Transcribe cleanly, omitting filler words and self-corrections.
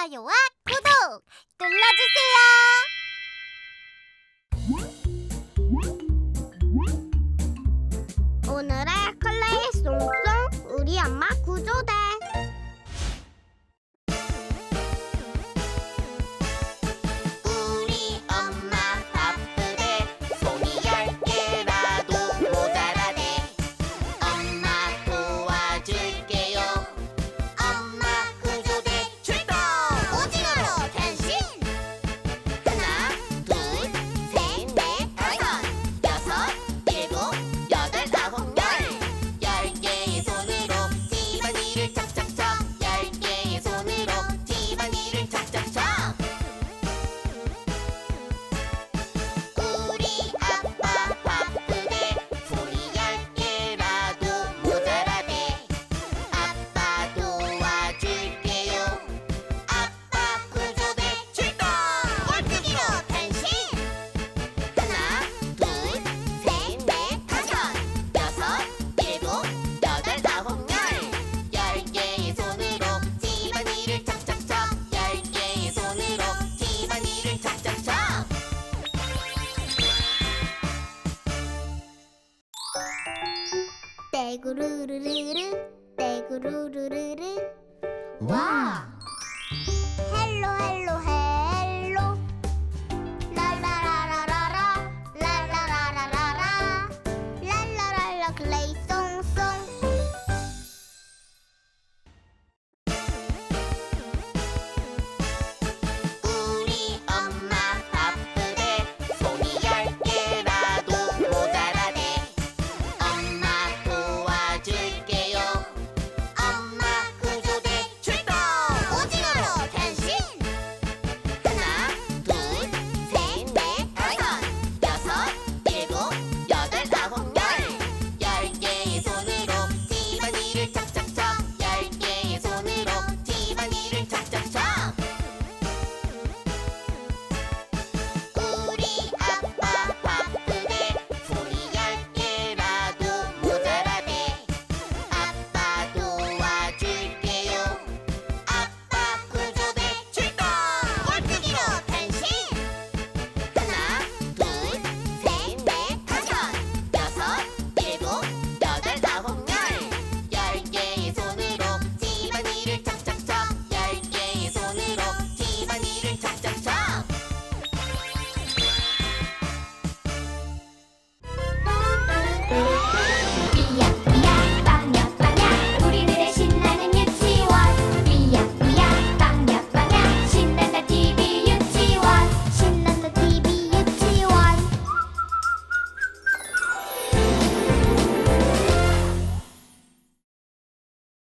좋아요와 구독 눌러주세요. 오늘의 클레이쏭쏭 우리 엄마 구조대. 우리 엄마 바쁘대. 손이 10개라도 모자라대. 엄마 도와줄게요. 엄마 구조대 출동. 오징어로 변신. 하나 둘 셋 넷 다섯 여섯 일곱 여덟 아홉 열 10개의 손으로 집안일을 척척척. 10개의 손으로 집안일을 척척척. 우리 아빠 바쁘대. 손이 10개라도 모자라대. 아빠 도와줄게요. 아빠 구조대 출동. 꼴뚜기로 변신. 하나 둘 셋 넷 다섯 여섯 일곱 여덟 아홉 10개의 손으로 집안일을 척척척. 10개의 손으로 집안일을 척척척. 떼구르르르르 떼구르르르르. 와!